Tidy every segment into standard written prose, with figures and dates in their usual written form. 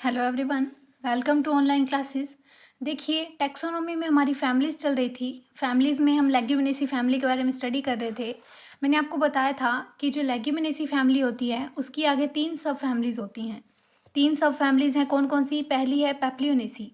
Hello everyone, welcome to online classes. देखिए, taxonomy में हमारी फैमिलीज़ चल रही थी। फैमिलीज़ में हम लेग्यूमिनेसी फैमिली के बारे में स्टडी कर रहे थे। मैंने आपको बताया था कि जो लेग्यूमिनेसी फैमिली होती है उसकी आगे 3 सब फैमिलीज़ होती हैं। 3 सब फैमिलीज़ हैं कौन कौन सी? पहली है पैप्लियोनेसी।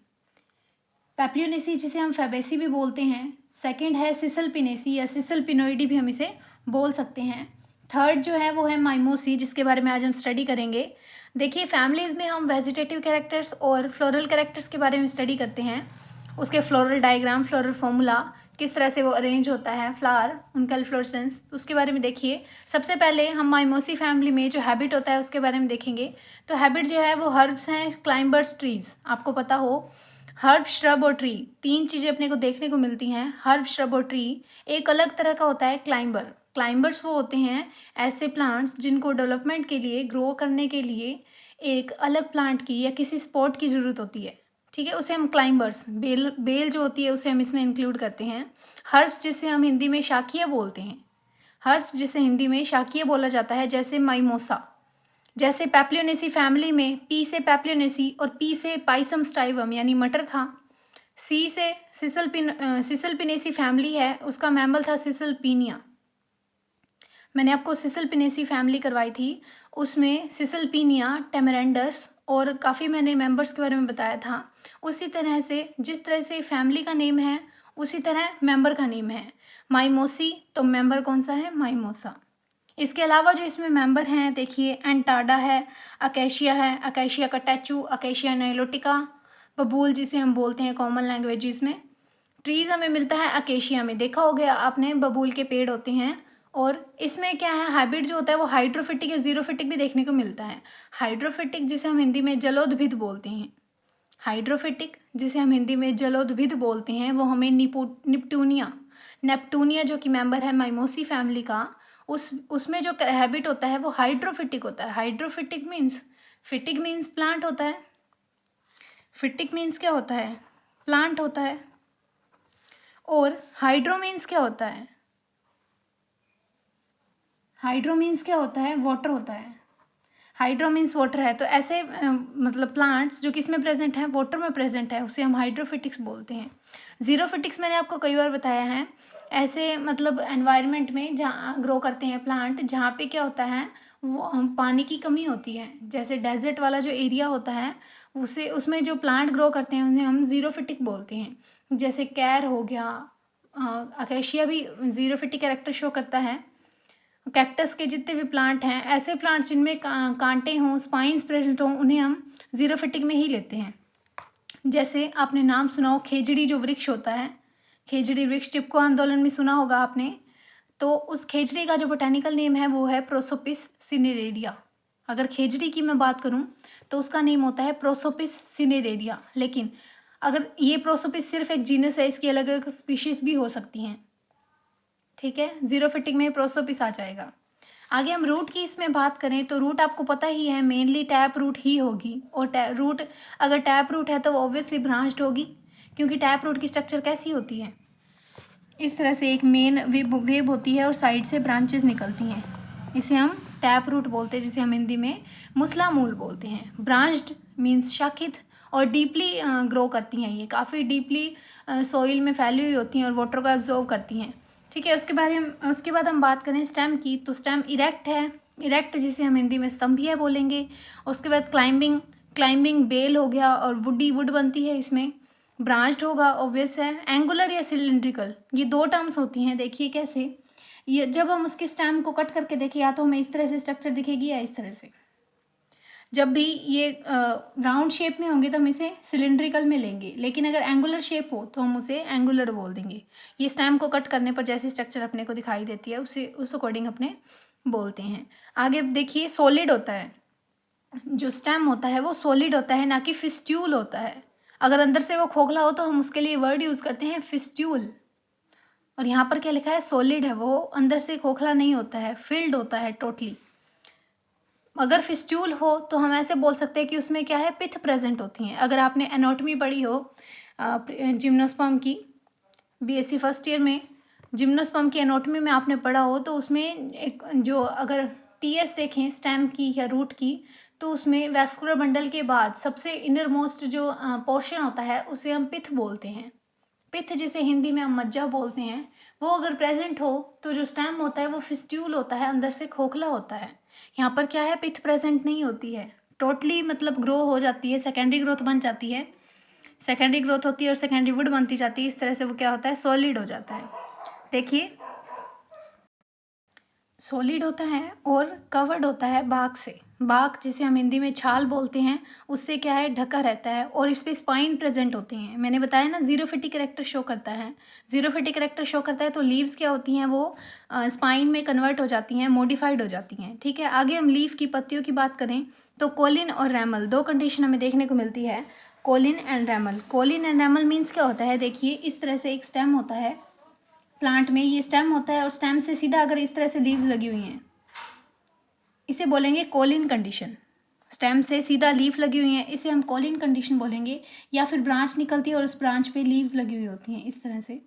पैप्लियोनेसी जिसे हम फैबेसी भी बोलते हैं। सेकंड है सिसलपिनेसी या सिसलपिनोइडी भी हम इसे बोल सकते हैं। थर्ड जो है वो है माइमोसी, जिसके बारे में आज हम स्टडी करेंगे। देखिए, फैमिलीज़ में हम वेजिटेटिव कैरेक्टर्स और फ्लोरल कैरेक्टर्स के बारे में स्टडी करते हैं। उसके फ्लोरल डायग्राम, फ्लोरल फॉर्मूला, किस तरह से वो अरेंज होता है फ्लावर, उनका इन्फ्लोरेसेंस, उसके बारे में देखिए। सबसे पहले हम माइमोसी फैमिली में जो हैबिट होता है उसके बारे में देखेंगे। तो हैबिट जो है वो हर्ब्स हैं, क्लाइंबर्स, ट्रीज। आपको पता हो, हर्ब, श्रब और ट्री, 3 चीज़ें अपने को देखने को मिलती हैं। हर्ब, श्रब और ट्री। एक अलग तरह का होता है क्लाइंबर। क्लाइंबर्स वो होते हैं ऐसे प्लांट्स जिनको डेवलपमेंट के लिए, ग्रो करने के लिए एक अलग प्लांट की या किसी स्पॉट की ज़रूरत होती है। ठीक है, उसे हम क्लाइंबर्स, बेल बेल जो होती है उसे हम इसमें इंक्लूड करते हैं। हर्ब्स जिसे हम हिंदी में शाकीय बोलते हैं। हर्ब्स जिसे हिंदी में शाकीय बोला जाता है, जैसे माइमोसा। जैसे पैप्लियोनेसी फैमिली में पी से पैप्लियोनेसी और पी से पाइसम स्टाइवम यानी मटर था। सी से सिसलपिनेसी फैमिली है, उसका मैमल था सिसलपिनिया। मैंने आपको सिसलपिनेसी फैमिली करवाई थी, उसमें सिसलपिनिया, टेमरेंडस और काफ़ी मैंने मेंबर्स के बारे में बताया था। उसी तरह से जिस तरह से फैमिली का नेम है उसी तरह मेंबर का नेम है। माइमोसी, तो मेंबर कौन सा है? माइमोसा। इसके अलावा जो इसमें मेंबर हैं, देखिए, एंटाडा है, अकेशिया है, अकेशिया कटैचू, अकेशिया नाइलोटिका, बबूल जिसे हम बोलते हैं कॉमन लैंग्वेजेस में। ट्रीज़ हमें मिलता है अकेशिया में, देखा हो गया आपने, बबूल के पेड़ होते हैं। और इसमें क्या है, हाइब्रिड जो होता है वो हाइड्रोफिटिक या जीरोफिटिक भी देखने को मिलता है। हाइड्रोफिटिक जिसे हम हिंदी में जलोद्भिद बोलते हैं। हाइड्रोफिटिक जिसे हम हिंदी में जलोद्भिद बोलते हैं वो हमें निप्टूनिया, नेप्टूनिया जो कि मेंबर है माइमोसी फैमिली का, उसमें जो हैबिट होता है वो हाइड्रोफिटिक होता है। हाइड्रोफिटिक मीन्स, फिटिक मीन्स प्लांट होता है। फिटिक मीन्स क्या होता है? प्लांट होता है। और हाइड्रो मीन्स क्या होता है? हाइड्रो मीन्स क्या होता है? वाटर होता है। हाइड्रो मीन्स वाटर है, तो ऐसे मतलब प्लांट्स जो किस में प्रेजेंट है? वाटर में प्रेजेंट है, उसे हम हाइड्रोफिटिक्स बोलते हैं। जीरोफिटिक्स मैंने आपको कई बार बताया है, ऐसे मतलब एनवायरनमेंट में जहाँ ग्रो करते हैं प्लांट, जहाँ पे क्या होता है, वो पानी की कमी होती है। जैसे डेजर्ट वाला जो एरिया होता है उसे, उसमें जो प्लांट ग्रो करते हैं उन्हें हम जीरोफिटिक बोलते हैं। जैसे कैर हो गया, अकेशिया भी जीरोफिटिक कैरेक्टर शो करता है। कैक्टस के जितने भी प्लांट हैं, ऐसे प्लांट्स जिनमें कांटे हों, स्पाइंस प्रेजेंट हों, उन्हें हम जीरोफिटिक में ही लेते हैं। जैसे आपने नाम सुना हो खेजड़ी, जो वृक्ष होता है, खेजड़ी वृक्ष, टिपको आंदोलन में सुना होगा आपने। तो उस खेजड़ी का जो बोटेनिकल नेम है वो है प्रोसोपिस सिनेरेरिया। अगर खेजड़ी की मैं बात करूं तो उसका नेम होता है प्रोसोपिस सिनेरेरिया। लेकिन अगर ये प्रोसोपिस सिर्फ एक जीनस है, इसकी अलग अलग स्पीशीज भी हो सकती हैं। ठीक है, जीरोफिटिक में प्रोसोपिस आ जाएगा। आगे हम रूट की इसमें बात करें तो रूट आपको पता ही है, मेनली टैप रूट ही होगी। और रूट, अगर टैप रूट है तो वो ऑब्वियसली ब्रांच्ड होगी, क्योंकि टैप रूट की स्ट्रक्चर कैसी होती है? इस तरह से एक मेन वेब होती है और साइड से ब्रांचेस निकलती हैं, इसे हम टैप रूट बोलते हैं, जिसे हम हिंदी में मुसला मूल बोलते हैं। ब्रांच्ड मीन्स शाखित, और डीपली ग्रो करती हैं, ये काफ़ी डीपली सॉइल में फैली हुई होती हैं और वाटर को एब्जॉर्व करती हैं। ठीक है, उसके बाद हम बात करें स्टेम की, तो स्टेम इरेक्ट है। इरेक्ट जिसे हम हिंदी में स्तंभीय बोलेंगे। उसके बाद क्लाइंबिंग बेल हो गया, और वुडी, वुड बनती है इसमें। ब्रांच्ड होगा, ऑब्वियस है। एंगुलर या सिलिंड्रिकल, ये 2 टर्म्स होती हैं। देखिए कैसे, ये जब हम उसके स्टेम को कट करके देखें, या तो हमें इस तरह से स्ट्रक्चर दिखेगी या इस तरह से। जब भी ये राउंड शेप में होंगे तो हम इसे सिलिंड्रिकल में लेंगे, लेकिन अगर एंगुलर शेप हो तो हम उसे एंगुलर बोल देंगे। ये स्टेम को कट करने पर जैसी स्ट्रक्चर अपने को दिखाई देती है उसे उस अकॉर्डिंग अपने बोलते हैं। आगे देखिए, सॉलिड होता है, जो स्टेम होता है वो सॉलिड होता है, ना कि फिस्ट्यूल होता है। अगर अंदर से वो खोखला हो तो हम उसके लिए वर्ड यूज़ करते हैं फिस्ट्यूल। और यहाँ पर क्या लिखा है? सॉलिड है, वो अंदर से खोखला नहीं होता है, फिल्ड होता है टोटली। अगर फिस्ट्यूल हो तो हम ऐसे बोल सकते हैं कि उसमें क्या है, पिथ प्रेजेंट होती हैं। अगर आपने एनाटॉमी पढ़ी हो जिम्नोस्पर्म की, बीएससी फर्स्ट ईयर में जिम्नोस्पर्म की एनाटॉमी में आपने पढ़ा हो, तो उसमें एक जो, अगर टीएस देखें स्टेम की या रूट की, तो उसमें वैस्कुलर बंडल के बाद सबसे इनर मोस्ट जो पोर्शन होता है उसे हम पिथ बोलते हैं। पिथ जिसे हिंदी में हम मज्जा बोलते हैं, वो अगर प्रेजेंट हो तो जो स्टेम होता है वो फिस्ट्यूल होता है, अंदर से खोखला होता है। यहाँ पर क्या है, पिथ प्रेजेंट नहीं होती है, टोटली मतलब ग्रो हो जाती है, सेकेंडरी ग्रोथ बन जाती है, सेकेंडरी ग्रोथ होती है और सेकेंडरी वुड बनती जाती है। इस तरह से वो क्या होता है, सॉलिड हो जाता है। देखिए सॉलिड होता है और कवर्ड होता है बाग से। बाग जिसे हम हिंदी में छाल बोलते हैं, उससे क्या है, ढका रहता है और इस पे स्पाइन प्रेजेंट होते हैं। मैंने बताया ना जीरोफिटिक कैरेक्टर शो करता है, जीरोफिटिक कैरेक्टर शो करता है तो लीव्स क्या होती हैं, वो स्पाइन में कन्वर्ट हो जाती हैं, मॉडिफाइड हो जाती हैं। ठीक है, आगे हम लीफ की पत्तियों की बात करें तो कोलिन और रैमल, दो कंडीशन हमें देखने को मिलती है, कोलिन एंड रैमल। कोलिन एंड रैमल मीन्स क्या होता है, देखिए इस तरह से एक स्टेम होता है प्लांट में, ये स्टेम होता है और स्टेम से सीधा अगर इस तरह से लीव्स लगी हुई हैं, इसे बोलेंगे कोलिन कंडीशन। स्टेम से सीधा लीफ लगी हुई है, इसे हम कोलिन कंडीशन बोलेंगे। या फिर ब्रांच निकलती है और उस ब्रांच पे लीव्स लगी हुई होती हैं इस तरह से,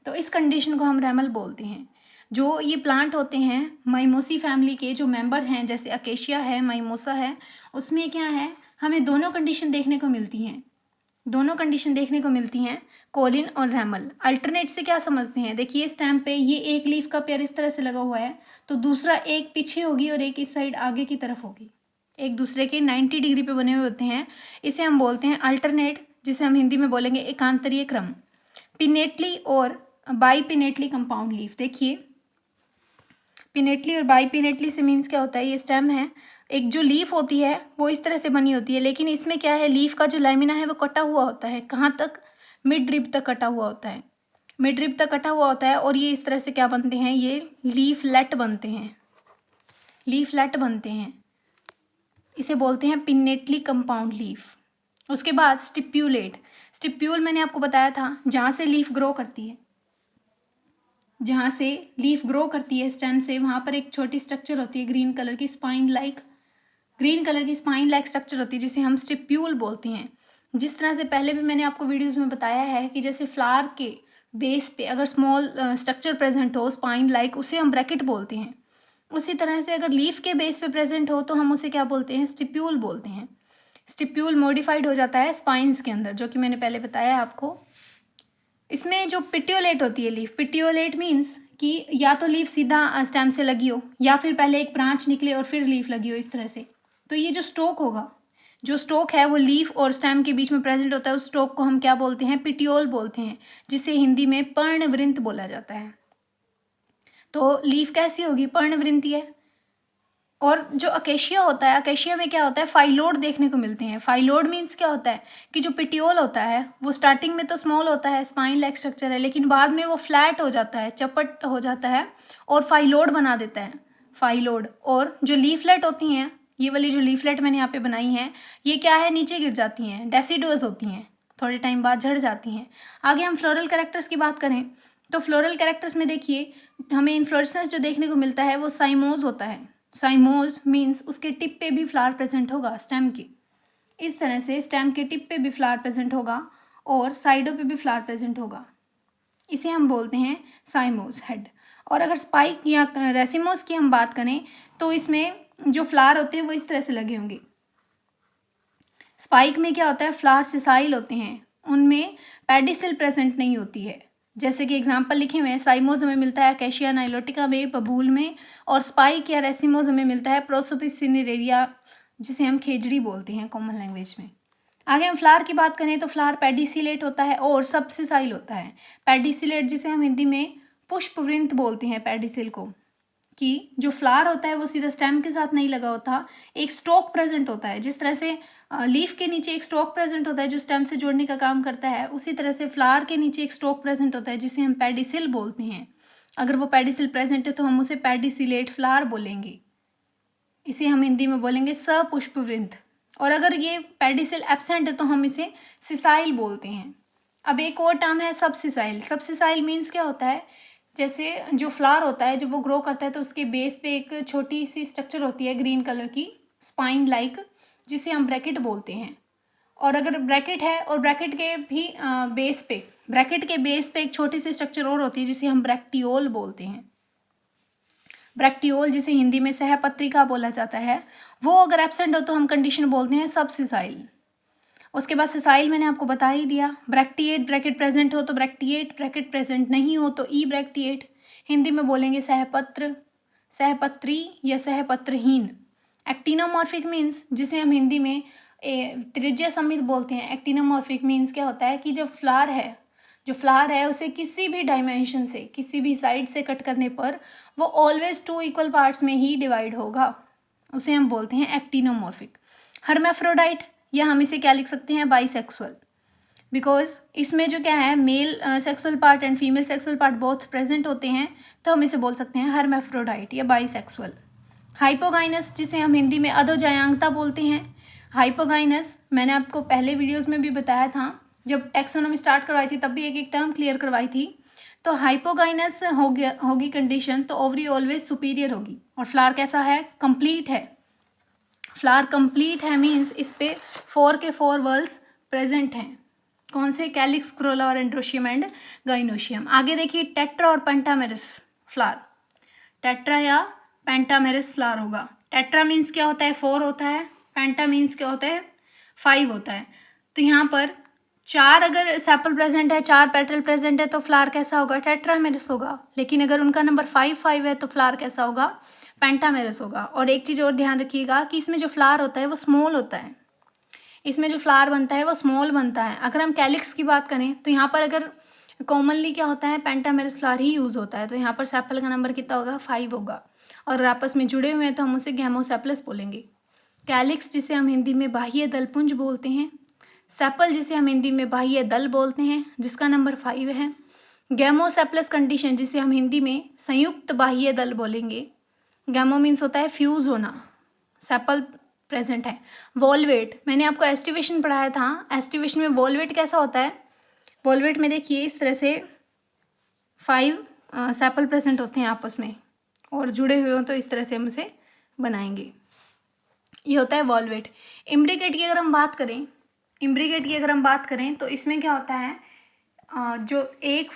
तो इस कंडीशन को हम रैमल बोलते हैं। जो ये प्लांट होते हैं माइमोसी फैमिली के जो मेंबर हैं, जैसे अकेशिया है, माइमोसा है, उसमें क्या है, हमें दोनों कंडीशन देखने को मिलती हैं, दोनों कंडीशन देखने को मिलती हैं, कोलिन और रैमल। अल्टरनेट से क्या समझते हैं, देखिए स्टेम पे ये एक लीफ का पेयर इस तरह से लगा हुआ है, तो दूसरा एक पीछे होगी और एक इस साइड आगे की तरफ होगी, एक दूसरे के 90 डिग्री पे बने हुए होते हैं। इसे हम बोलते हैं अल्टरनेट, जिसे हम हिंदी में बोलेंगे एकांतरीय क्रम। पिनेटली और बाईपिनेटली कंपाउंड लीफ, देखिए पिनेटली और बाईपिनेटली से मीन्स क्या होता है, ये स्टेम है, एक जो लीफ होती है वो इस तरह से बनी होती है, लेकिन इसमें क्या है, लीफ का जो लाइमिना है वो कटा हुआ होता है, कहाँ तक, मिड रिब तक कटा हुआ होता है, मिड रिब तक कटा हुआ होता है। और ये इस तरह से क्या बनते हैं, ये लीफलेट बनते हैं, लीफलेट बनते हैं, इसे बोलते हैं पिनेटली कंपाउंड लीफ। उसके बाद स्टिप्यूलेट, स्टिप्यूल मैंने आपको बताया था जहाँ से लीफ ग्रो करती है, जहाँ से लीफ ग्रो करती है स्टेम से, वहाँ पर एक छोटी स्ट्रक्चर होती है ग्रीन कलर की स्पाइन लाइक, ग्रीन कलर की स्पाइन लाइक स्ट्रक्चर होती है जिसे हम स्टिप्यूल बोलते हैं। जिस तरह से पहले भी मैंने आपको वीडियोस में बताया है कि जैसे फ्लावर के बेस पे अगर स्मॉल स्ट्रक्चर प्रेजेंट हो स्पाइन लाइक, उसे हम ब्रैकेट बोलते हैं। उसी तरह से अगर लीफ के बेस पे प्रेजेंट हो तो हम उसे क्या बोलते हैं, स्टिप्यूल बोलते हैं। स्टिप्यूल मॉडिफाइड हो जाता है स्पाइंस के अंदर, जो कि मैंने पहले बताया आपको। इसमें जो पिटियोलेट होती है लीफ, पिटियोलेट मीन्स कि या तो लीफ सीधा स्टेम से लगी हो या फिर पहले एक ब्रांच निकले और फिर लीफ लगी हो इस तरह से। तो ये जो स्टोक होगा, जो स्टोक है वो लीफ और स्टेम के बीच में प्रेजेंट होता है, उस स्टोक को हम क्या बोलते हैं, पिटियोल बोलते हैं, जिसे हिंदी में पर्णवृंत बोला जाता है। तो लीफ कैसी होगी, पर्णवृंती है। और जो अकेशिया होता है, अकेशिया में क्या होता है, फाइलोड देखने को मिलते हैं। फाइलोड मीन्स क्या होता है कि जो पिटियोल होता है वो स्टार्टिंग में तो स्मॉल होता है, स्पाइन लाइक स्ट्रक्चर है, लेकिन बाद में वो फ्लैट हो जाता है, चपट हो जाता है और फाइलोड बना देता है, फाइलोड। और जो लीफलेट होती हैं, ये वाली जो लीफलेट मैंने यहाँ पे बनाई है, ये क्या है, नीचे गिर जाती हैं, डेसिडुअस होती हैं, थोड़े टाइम बाद झड़ जाती हैं। आगे हम फ्लोरल कैरेक्टर्स की बात करें तो फ्लोरल कैरेक्टर्स में देखिए हमें इन्फ्लोरेसेंस जो देखने को मिलता है वो साइमोज होता है। साइमोज मीन्स उसके टिप पे भी फ्लावर प्रेजेंट होगा स्टेम के, इस तरह से स्टेम के टिप पे भी फ्लावर प्रेजेंट होगा और साइडों पे भी फ्लावर प्रेजेंट होगा, इसे हम बोलते हैं साइमोज हेड। और अगर स्पाइक या रेसिमोज की हम बात करें तो इसमें जो फ्लावर होते हैं वो इस तरह से लगे होंगे। स्पाइक में क्या होता है, फ्लावर सिसाइल होते हैं, उनमें पेडिसिल प्रेजेंट नहीं होती है। जैसे कि एग्जांपल लिखे हुए हैं, साइमोज हमें मिलता है अकेशिया नाइलोटिका में, बबूल में, और स्पाइक या रेसिमोज हमें मिलता है प्रोसोपिस सिनेरेरिया, जिसे हम खेजड़ी बोलते हैं कॉमन लैंग्वेज में। आगे हम फ्लावर की बात करें तो फ्लावर पेडिसिलेट होता है और सबसिसाइल होता है। पेडिसिलेट जिसे हम हिंदी में पुष्पवृंत बोलते हैं, पेडिसिल को, कि जो फ्लावर होता है वो सीधा स्टेम के साथ नहीं लगा होता, एक स्टोक प्रेजेंट होता है। जिस तरह से लीफ के नीचे एक स्टोक प्रेजेंट होता है जो स्टेम से जोड़ने का काम करता है, उसी तरह से फ्लावर के नीचे एक स्टोक प्रेजेंट होता है जिसे हम पेडिसिल बोलते हैं। अगर वो पेडिसिल प्रेजेंट है तो हम उसे पेडिसिलेट फ्लावर बोलेंगे, इसे हम हिंदी में बोलेंगे सपुष्पवृंत। और अगर ये पेडिसिल एब्सेंट है तो हम इसे सिसाइल बोलते हैं। अब एक और टर्म है सबसिसाइल। सबसिसाइल मीन्स क्या होता है, जैसे जो फ्लावर होता है जब वो ग्रो करता है तो उसके बेस पे एक छोटी सी स्ट्रक्चर होती है ग्रीन कलर की स्पाइन लाइक, जिसे हम ब्रैकेट बोलते हैं। और अगर ब्रैकेट है और ब्रैकेट के भी बेस पे, ब्रैकेट के बेस पे एक छोटी सी स्ट्रक्चर और होती है जिसे हम ब्रैक्टियोल बोलते हैं। ब्रैक्टियोल जिसे हिंदी में सहपत्रिका बोला जाता है। वो अगर एब्सेंट हो तो हम कंडीशन बोलते हैं सबसिसाइल। उसके बाद सिसाइल मैंने आपको बता ही दिया। ब्रैक्टिएट ब्रैकेट प्रेजेंट हो तो ब्रैक्टिएट, ब्रैकेट प्रेजेंट नहीं हो तो ई ब्रैक्टिएट। हिंदी में बोलेंगे सहपत्र, सहपत्री या सहपत्रहीन। एक्टिनोमॉर्फिक मीन्स जिसे हम हिंदी में त्रिज्या समित बोलते हैं। एक्टिनोमॉर्फिक मीन्स क्या होता है कि जो फ्लावर है उसे किसी भी डायमेंशन से, किसी भी साइड से कट करने पर वो ऑलवेज 2 इक्वल पार्ट्स में ही डिवाइड होगा, उसे हम बोलते हैं एक्टिनोमॉर्फिक। हर्माफ्रोडाइट, या हम इसे क्या लिख सकते हैं, बाइसेक्सुअल, बिकॉज इसमें जो क्या है male sexual part and female sexual part both present होते हैं, तो हम इसे बोल सकते हैं हर्माफ्रोडाइट या बाइसेक्सुअल। हाइपोगाइनस, जिसे हम हिंदी में अधोजायांगता बोलते हैं। हाइपोगाइनस मैंने आपको पहले वीडियोस में भी बताया था, जब टैक्सोनॉमी स्टार्ट करवाई थी तब भी एक एक टर्म क्लियर करवाई थी। तो हाइपोगाइनस होगी कंडीशन तो ओवरी ऑलवेज सुपीरियर होगी। और फ्लावर कैसा है, कंप्लीट है। फ्लावर कंप्लीट है मीन्स इस पे 4 के 4 वर्ल्स प्रेजेंट हैं। कौन से, कैलिक्स, क्रोला और एंड्रोशियम एंड गाइनोशियम। आगे देखिए टेट्रा और पेंटामेरस फ्लावर। टेट्रा या पेंटामेरस फ्लावर होगा। टेट्रा मीन्स क्या होता है, 4 होता है। पेंटा मीन्स क्या होता है, 5 होता है। तो यहाँ पर 4 अगर सेपल प्रेजेंट है, 4 पेटल प्रेजेंट है तो फ्लावर कैसा होगा, टेट्रामेरस होगा। लेकिन अगर उनका नंबर 5 है तो फ्लावर कैसा होगा, पेंटामेरस होगा। और एक चीज़ और ध्यान रखिएगा कि इसमें जो फ्लावर होता है वो स्मॉल होता है। इसमें जो फ्लावर बनता है वो स्मॉल बनता है। अगर हम कैलिक्स की बात करें तो यहाँ पर अगर कॉमनली क्या होता है, पेंटामेरस फ्लावर ही यूज़ होता है। तो यहाँ पर सेपल का नंबर कितना होगा, 5 होगा। और आपस में जुड़े हुए हैं तो हम उसे गैमोसेपलस बोलेंगे। कैलिक्स जिसे हम हिंदी में बाह्य दलपुंज बोलते हैं। सेपल जिसे हम हिंदी में बाह्य दल बोलते हैं, जिसका नंबर 5 है। गैमोसेपलस कंडीशन जिसे हम हिंदी में संयुक्त बाह्य दल बोलेंगे। गैमो मीन्स होता है फ्यूज होना, सेपल प्रेजेंट है। वॉल्वेट मैंने आपको एस्टिवेशन पढ़ाया था। एस्टिवेशन में वॉल्वेट कैसा होता है, वॉल्वेट में देखिए इस तरह से 5 सेपल प्रेजेंट होते हैं आपस में और जुड़े हुए हों तो इस तरह से हम उसे बनाएंगे, ये होता है वॉल्वेट। इम्ब्रिकेट की अगर हम बात करें तो इसमें क्या होता है, जो एक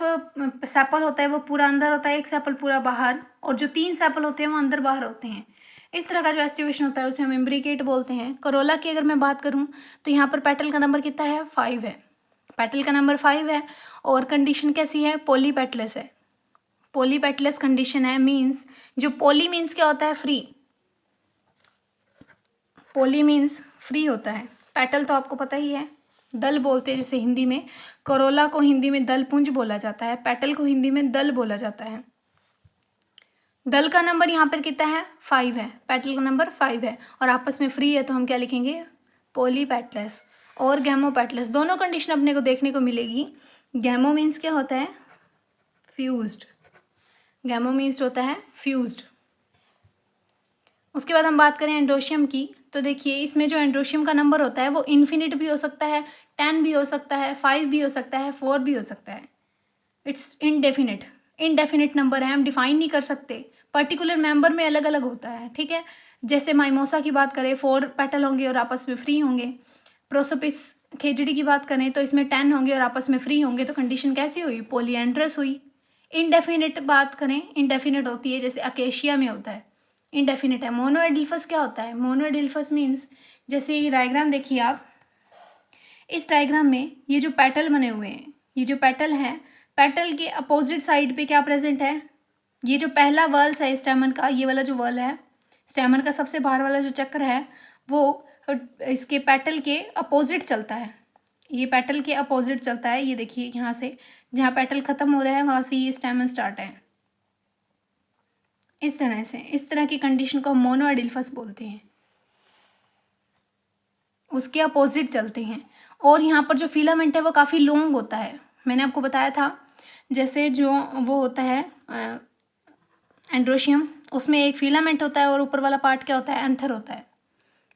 सेपल होता है वो पूरा अंदर होता है, एक सेपल पूरा बाहर, और जो 3 सेपल होते हैं वो अंदर बाहर होते हैं। इस तरह का जो एस्टिवेशन होता है उसे हम इम्ब्रिकेट बोलते हैं। करोला की अगर मैं बात करूं तो यहाँ पर पेटल का नंबर कितना है, 5 है। पेटल का नंबर 5 है और कंडीशन कैसी है, पॉलीपेटलेस है। पॉलीपेटलेस कंडीशन है मीन्स, जो पॉली मीन्स क्या होता है, फ्री। पॉली मीन्स फ्री होता है। पेटल तो आपको पता ही है, दल बोलते हैं जैसे हिंदी में। करोला को हिंदी में दल पुंज बोला जाता है, पेटल को हिंदी में दल बोला जाता है। दल का नंबर यहाँ पर कितना है, 5 है। पेटल का नंबर 5 है और आपस में फ्री है तो हम क्या लिखेंगे, पॉलीपेटलेस। और गैमोपेटलेस, दोनों कंडीशन अपने को देखने को मिलेगी। गैमो मीन्स क्या होता है, फ्यूज्ड। गैमो मीन्स होता है फ्यूज्ड। उसके बाद हम बात करें एंड्रोशियम की, तो देखिए इसमें जो एंड्रोशियम का नंबर होता है वो इन्फिनिट भी हो सकता है, 10 भी हो सकता है, 5 भी हो सकता है, 4 भी हो सकता है। इट्स इनडेफिनिट नंबर है, हम डिफाइन नहीं कर सकते। पर्टिकुलर मेंबर में अलग अलग होता है, ठीक है। जैसे माइमोसा की बात करें 4 पेटल होंगे और आपस में फ्री होंगे। प्रोसोपिस खेजड़ी की बात करें तो इसमें 10 होंगे और आपस में फ्री होंगे, तो कंडीशन कैसी हुई, पोलिएंड्रस हुई। इनडेफिनिट बात करें, इनडेफिनिट होती है, जैसे अकेशिया में होता है, इनडेफिनिट है। मोनोएडिल्फस क्या होता है, मोनोएडिल्फस मीन्स, जैसे ये डायग्राम देखिए आप, इस डायग्राम में ये जो पेटल बने हुए हैं, ये जो पेटल है, पेटल के अपोजिट साइड पे क्या प्रेजेंट है, ये जो पहला वर्ल्स है स्टेमन का, ये वाला जो वर्ल है स्टेमन का, सबसे बाहर वाला जो चक्र है वो इसके पेटल के अपोजिट चलता है। ये पेटल के अपोजिट चलता है, ये देखिए यहाँ से जहाँ पेटल खत्म हो रहा है वहाँ से ये स्टेमन स्टार्ट है। इस तरह से, इस तरह की कंडीशन को मोनोएडिल्फस बोलते हैं, उसके अपोजिट चलते हैं। और यहाँ पर जो फिलामेंट है वो काफ़ी लॉन्ग होता है, मैंने आपको बताया था। जैसे जो वो होता है एंड्रोशियम, उसमें एक फिलामेंट होता है और ऊपर वाला पार्ट क्या होता है, एंथर होता है,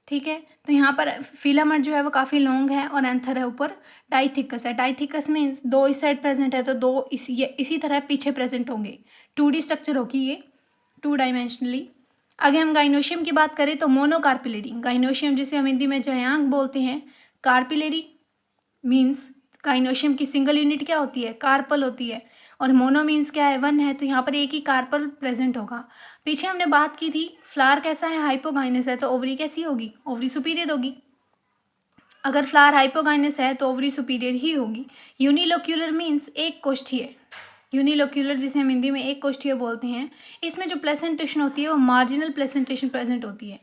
ठीक है। तो यहाँ पर फिलामेंट जो है वो काफ़ी लॉन्ग है और एंथर है, ऊपर डाइथिकस है। डाइथिकस मीन्स 2 इस साइड प्रेजेंट है तो 2 इसी तरह पीछे प्रेजेंट होंगे। 2D स्ट्रक्चर होगी ये, 2 डायमेंशनली। अगर हम गाइनोशियम की बात करें तो मोनोकार्पिलरी, गाइनोशियम जिसे हम हिंदी में जयांग बोलते हैं। कार्पिलरी मीन्स गाइनोशियम की सिंगल यूनिट क्या होती है, कार्पल होती है। और मोनो मीन्स क्या है, 1 है, तो यहाँ पर एक ही कार्पल प्रेजेंट होगा। पीछे हमने बात की थी फ्लावर कैसा है, हाइपोगाइनस है, तो ओवरी कैसी होगी, ओवरी सुपीरियर होगी। अगर फ्लावर हाइपोगाइनस है तो ओवरी सुपीरियर ही होगी। यूनिलोक्यूलर मीन्स एक कोष्ठीय, यूनिलोक्यूलर जिसे हम हिंदी में एक कोष्ठीय बोलते हैं, इसमें जो प्लेसेंटेशन होती है वो मार्जिनल प्लेसेंटेशन प्रेजेंट होती है।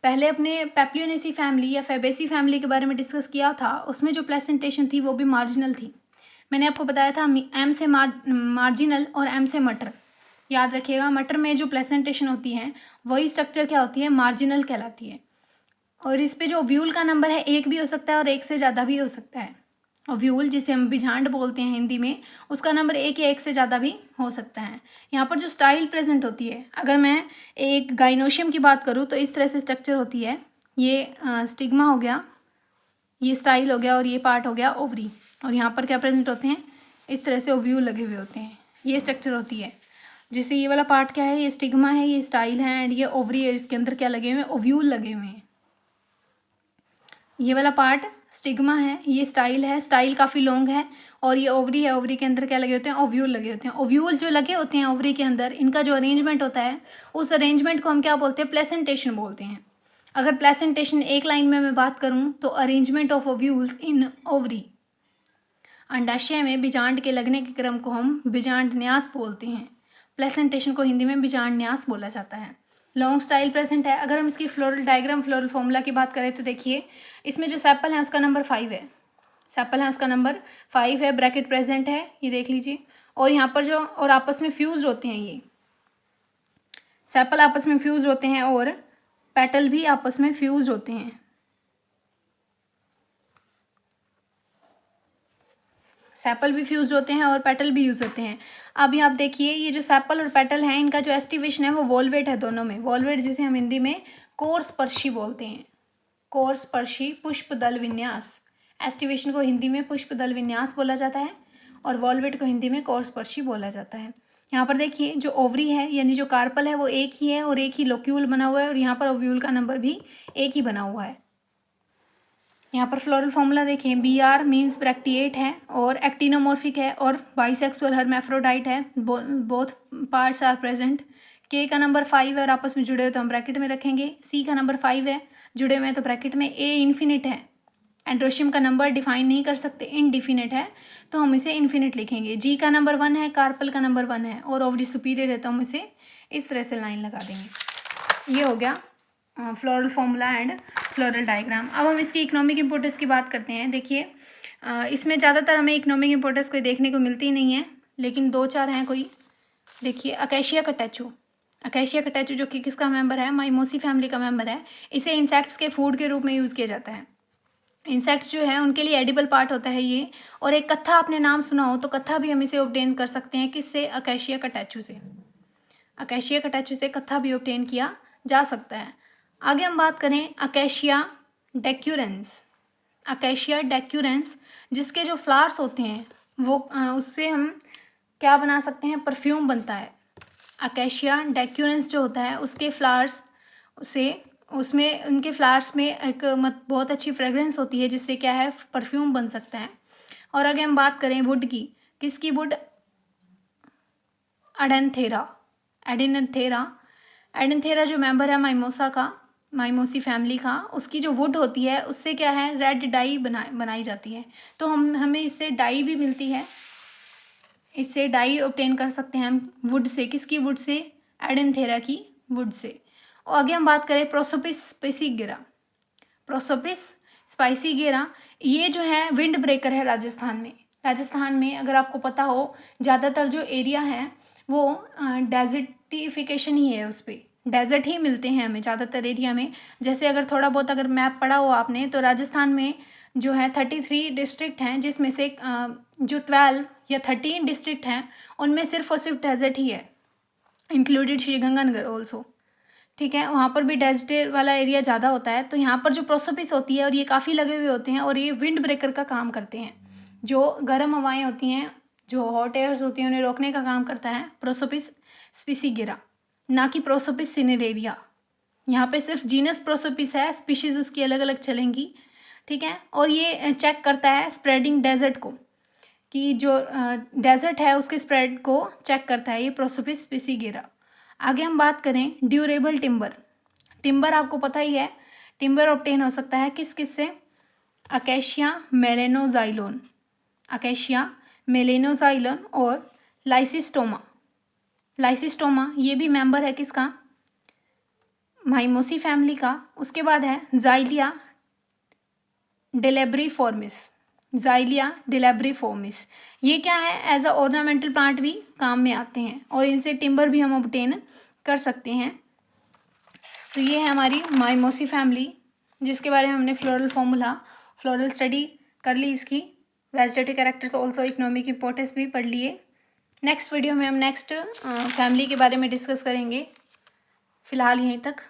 पहले अपने पैप्लियोनेसी फैमिली या फेबेसी फैमिली के बारे में डिस्कस किया था, उसमें जो प्लेसेंटेशन थी वो भी मार्जिनल थी। मैंने आपको बताया था एम से मार्जिनल और एम से मटर, याद रखिएगा। मटर में जो प्लेसेंटेशन होती है वही स्ट्रक्चर क्या होती है, मार्जिनल कहलाती है। और इस पे जो ओव्यूल का नंबर है एक भी हो सकता है और एक से ज़्यादा भी हो सकता है। ओव्यूल जिसे हम बीजांड बोलते हैं हिंदी में, उसका नंबर एक या एक से ज़्यादा भी हो सकता है। यहाँ पर जो स्टाइल प्रेजेंट होती है, अगर मैं एक गाइनोशियम की बात करूँ तो इस तरह से स्ट्रक्चर होती है। ये स्टिग्मा हो गया, ये स्टाइल हो गया और ये पार्ट हो गया ओवरी। और यहाँ पर क्या प्रेजेंट होते हैं, इस तरह से ओव्यूल लगे हुए होते हैं। ये स्ट्रक्चर होती है। जैसे ये वाला पार्ट क्या है, ये स्टिग्मा है, ये स्टाइल है एंड ये ओवरी है। इसके अंदर क्या लगे हुए हैं, ओव्यूल लगे हुए हैं। ये वाला पार्ट स्टिग्मा है, ये स्टाइल है, स्टाइल काफ़ी लॉन्ग है, और ये ओवरी है। ओवरी के अंदर क्या लगे होते हैं, ओव्यूल लगे होते हैं। ओव्यूल जो लगे होते हैं ओवरी के अंदर, इनका जो अरेंजमेंट होता है उस अरेंजमेंट को हम क्या बोलते हैं, प्लेसेंटेशन बोलते हैं। अगर प्लेसेंटेशन एक लाइन में मैं बात करूँ तो arrangement of ovules in ovary, अंडाशय में बीजांड के लगने के क्रम को हम बीजांड न्यास बोलते हैं। प्लेसेंटेशन को हिंदी में बीजांड न्यास बोला जाता है। लॉन्ग स्टाइल प्रेजेंट है। अगर हम इसकी फ्लोरल डायग्राम, फ्लोरल फॉर्मूला की बात करें तो देखिए, इसमें जो सेपल है उसका नंबर 5 है, सेपल है उसका नंबर 5 है, ब्रैकेट प्रेजेंट है, ये देख लीजिए। और यहाँ पर जो और आपस में फ्यूज होते हैं, ये सेपल आपस में फ्यूज होते हैं और पेटल भी आपस में फ्यूज होते हैं। सेपल भी फ्यूज होते हैं और पेटल भी यूज होते हैं। अब यहाँ आप देखिए, ये जो सेपल और पेटल हैं, इनका जो एस्टिवेशन है वो वॉल्वेट है दोनों में। वॉल्वेट जिसे हम हिंदी में कोरस्पर्शी बोलते हैं, कोरस्पर्शी पुष्प दल विन्यास। एस्टिवेशन को हिंदी में पुष्प दल विन्यास बोला जाता है और वॉल्वेट को हिंदी में कोरस्पर्शी बोला जाता है। यहाँ पर देखिए, जो ओवरी है यानी जो कार्पल है वो एक ही है और एक ही लोक्यूल बना हुआ है, और यहाँ पर ओव्यूल का नंबर भी एक ही बना हुआ है। यहाँ पर फ्लोरल फॉर्मूला देखें, BR मीन्स ब्रैक्टिएट है और एक्टिनोमॉर्फिक है और बाइसेक्सुअल हर्मैफ्रोडाइट है, both parts are present. K का नंबर 5 है और आपस में जुड़े हुए तो हम ब्रैकेट में रखेंगे। C का नंबर 5 है, जुड़े हुए हैं तो ब्रैकेट में। A इन्फिनिट है, एंड्रोशियम का नंबर डिफाइन नहीं कर सकते, इनडिफिनिट है तो हम इसे इन्फिनिट लिखेंगे। G का नंबर 1 है, कार्पल का नंबर 1 है और ओवरी सुपीरियर है तो हम इसे इस तरह से लाइन लगा देंगे। ये हो गया floral formula and floral diagram. अब हम इसकी इकोनॉमिक इंपोर्टेंस की बात करते हैं। देखिए, इसमें ज़्यादातर हमें इकोनॉमिक इंपोर्टेंस कोई देखने को मिलती ही नहीं है, लेकिन 2-4 हैं कोई। देखिए, अकेशिया कटैचू, अकेशिया कटैचू जो कि किसका मेंबर है, माइमोसी फैमिली का मेंबर है। इसे इंसेक्ट्स के फूड के रूप में यूज़ किया जाता है। इंसेक्ट्स जो है उनके लिए एडिबल पार्ट होता है ये। और एक कत्था आपने नाम सुना हो तो कत्था भी हम इसे ऑब्टेन कर सकते हैं, किससे, अकेशिया कटैचू से। अकेशिया कटैचू से कत्था भी ऑब्टेन किया जा सकता है। आगे हम बात करें अकेशिया डेक्यूरेंस। अकेशिया डेक्यूरेंस जिसके जो फ्लावर्स होते हैं वो उससे हम क्या बना सकते हैं, परफ्यूम बनता है। अकेशिया डेक्यूरेंस जो होता है उसके फ्लावर्स से, उसमें उनके फ्लावर्स में एक बहुत अच्छी फ्रेगरेंस होती है जिससे क्या है, परफ्यूम बन सकता है। और अगर हम बात करें वुड की, किसकी वुड, एडेंथेरा, एडिनथेरा। एडेंथेरा जो मेंबर है माइमोसा का, माइमोसी फैमिली का, उसकी जो वुड होती है उससे क्या है, रेड डाई बनाई जाती है। तो हमें इससे डाई भी मिलती है, इससे डाई ऑब्टेन कर सकते हैं हम वुड से। किसकी वुड से, एडेंथेरा की वुड से। और आगे हम बात करें प्रोसोपिस स्पाइसीगेरा। प्रोसोपिस स्पाइसीगेरा ये जो है विंड ब्रेकर है राजस्थान में। राजस्थान में अगर आपको पता हो, ज़्यादातर जो एरिया है वो डेजर्टिफिकेशन ही है, उस पर डेजर्ट ही मिलते हैं हमें ज़्यादातर एरिया में। जैसे अगर थोड़ा बहुत अगर मैप पढ़ा हो आपने तो राजस्थान में जो है 33 डिस्ट्रिक्ट हैं, जिसमें से जो 12 या 13 डिस्ट्रिक्ट हैं उनमें सिर्फ और सिर्फ डेजर्ट ही है, इंक्लूडेड श्रीगंगानगर ऑल्सो। ठीक है, वहाँ पर भी डेजर्ट वाला एरिया ज़्यादा होता है। तो यहाँ पर जो प्रोसोपिस होती है और ये काफ़ी लगे हुए होते हैं और ये विंड ब्रेकर का काम करते हैं। जो गर्म हवाएं होती हैं, जो हॉट एयर्स होती हैं, उन्हें रोकने का काम करता है प्रोसोपिस स्पीसीगेरा, ना कि प्रोसोपिस सिनेरेरिया। यहाँ पे सिर्फ जीनस प्रोसोपिस है, स्पीशीज़ उसकी अलग अलग चलेंगी। ठीक है, और ये चेक करता है स्प्रेडिंग डेजर्ट को, कि जो डेजर्ट है उसके स्प्रेड को चेक करता है ये प्रोसोपिस स्पीसीगेरा। आगे हम बात करें ड्यूरेबल टिम्बर। टिम्बर आपको पता ही है, टिम्बर ऑब्टेन हो सकता है किस किस से, अकेशिया मेलेनोजाइलोन, अकेशिया मेलेनोजाइलोन और लाइसिस्टोमा। लाइसिस्टोमा ये भी मेंबर है किसका, माइमोसी फैमिली का। उसके बाद है जाइलिया डेलेब्रिफॉर्मिस, जाइलिया डेलेब्रिफॉर्मिस। ये क्या है, एज अ ऑर्नामेंटल प्लांट भी काम में आते हैं और इनसे टिम्बर भी हम ऑब्टेन कर सकते हैं। तो ये है हमारी माइमोसी फैमिली, जिसके बारे में हमने फ्लोरल स्टडी कर ली इसकी। Vegetative characters also economic importance भी पढ़ लिए। नेक्स्ट वीडियो में हम नेक्स्ट फैमिली के बारे में डिस्कस करेंगे। फ़िलहाल यहीं तक।